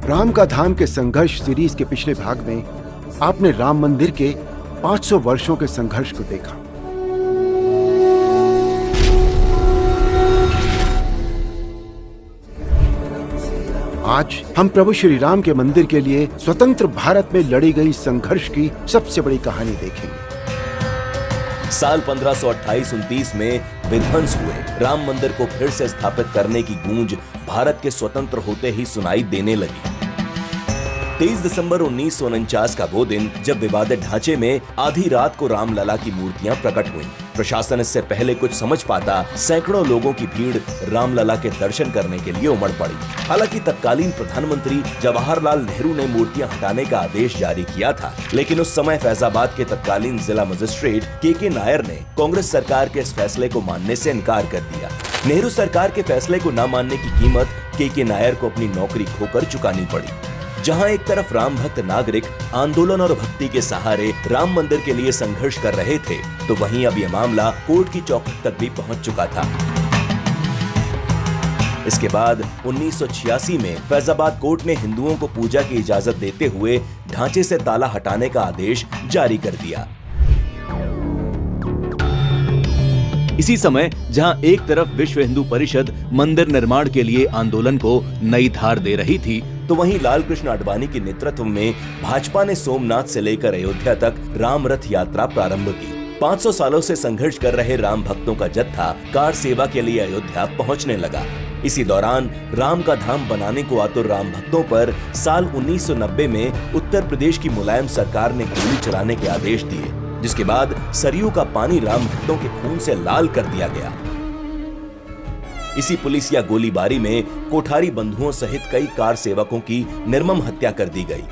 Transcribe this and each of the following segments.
राम का धाम के संघर्ष सीरीज के पिछले भाग में आपने राम मंदिर के 500 वर्षों के संघर्ष को देखा। आज हम प्रभु श्री राम के मंदिर के लिए स्वतंत्र भारत में लड़ी गई संघर्ष की सबसे बड़ी कहानी देखेंगे। साल 1528-29 में विध्वंस हुए राम मंदिर को फिर से स्थापित करने की गूंज भारत के स्वतंत्र होते ही सुनाई देने लगी। 23 दिसंबर 1949 का वो दिन जब विवादित ढांचे में आधी रात को रामलला की मूर्तियां प्रकट हुईं। प्रशासन इससे पहले कुछ समझ पाता सैकड़ों लोगों की भीड़ रामलला के दर्शन करने के लिए उमड़ पड़ी। हालांकि तत्कालीन प्रधानमंत्री जवाहरलाल नेहरू ने मूर्तियां हटाने का आदेश जारी किया था, लेकिन उस समय फैजाबाद के तत्कालीन जिला मजिस्ट्रेट के नायर ने कांग्रेस सरकार के इस फैसले को मानने से इनकार कर दिया। नेहरू सरकार के फैसले को न मानने की कीमत के नायर को अपनी नौकरी खोकर चुकानी पड़ी। जहां एक तरफ राम भक्त नागरिक आंदोलन और भक्ति के सहारे राम मंदिर के लिए संघर्ष कर रहे थे, तो वहीं अब यह मामला कोर्ट की चौखट तक भी पहुंच चुका था। इसके बाद 1986 में फैजाबाद कोर्ट ने हिंदुओं को पूजा की इजाजत देते हुए ढांचे से ताला हटाने का आदेश जारी कर दिया। इसी समय जहां एक तरफ विश्व हिंदू परिषद मंदिर निर्माण के लिए आंदोलन को नई धार दे रही थी, तो वहीं लाल कृष्ण आडवाणी के नेतृत्व में भाजपा ने सोमनाथ से लेकर अयोध्या तक राम रथ यात्रा प्रारंभ की। 500 सालों से संघर्ष कर रहे राम भक्तों का जत्था कार सेवा के लिए अयोध्या पहुंचने लगा। इसी दौरान राम का धाम बनाने को आतुर राम भक्तों पर साल 1990 में उत्तर प्रदेश की मुलायम सरकार ने गोली चलाने के आदेश दिए, जिसके बाद सरयू का पानी राम भक्तों के खून से लाल कर दिया गया। इसी पुलिसिया गोलीबारी में कोठारी बंधुओं सहित कई कार सेवकों की निर्मम हत्या कर दी गई।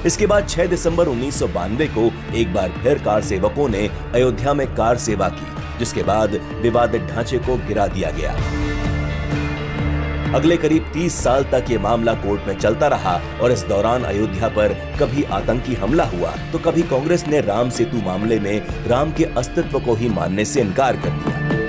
इसके बाद 6 दिसंबर 1992 को एक बार फिर कार सेवकों ने अयोध्या में कार सेवा की, जिसके बाद विवादित ढांचे को गिरा दिया गया। अगले करीब 30 साल तक ये मामला कोर्ट में चलता रहा और इस दौरान अयोध्या पर कभी आतंकी हमला हुआ तो कभी कांग्रेस ने राम सेतु मामले में राम के अस्तित्व को ही मानने से इनकार कर दिया।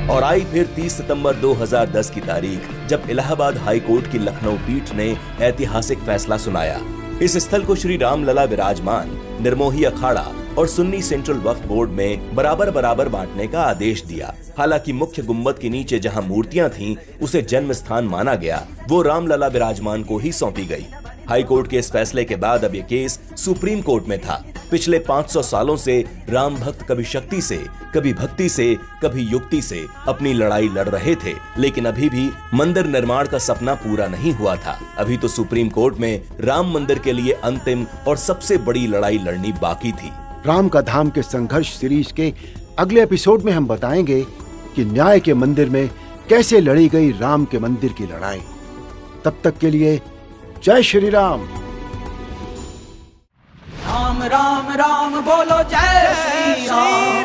और आई फिर 30 सितंबर 2010 की तारीख, जब इलाहाबाद हाई कोर्ट की लखनऊ पीठ ने ऐतिहासिक फैसला सुनाया। इस स्थल को श्री रामलला विराजमान निर्मोही अखाड़ा और सुन्नी सेंट्रल वक्फ बोर्ड में बराबर बराबर बांटने का आदेश दिया। हालांकि मुख्य गुम्बद के नीचे जहां मूर्तियां थीं, उसे जन्म स्थान माना गया, वो रामलला विराजमान को ही सौंपी गई। हाई कोर्ट के इस फैसले के बाद अब ये केस सुप्रीम कोर्ट में था। पिछले 500 सालों से राम भक्त कभी शक्ति से, कभी भक्ति से, कभी युक्ति से अपनी लड़ाई लड़ रहे थे, लेकिन अभी भी मंदिर निर्माण का सपना पूरा नहीं हुआ था। अभी तो सुप्रीम कोर्ट में राम मंदिर के लिए अंतिम और सबसे बड़ी लड़ाई लड़नी बाकी थी। राम का धाम के संघर्ष सीरीज के अगले एपिसोड में हम बताएंगे कि न्याय के मंदिर में कैसे लड़ी गई राम के मंदिर की लड़ाई। तब तक के लिए जय श्री राम। राम राम राम बोलो जय श्री राम।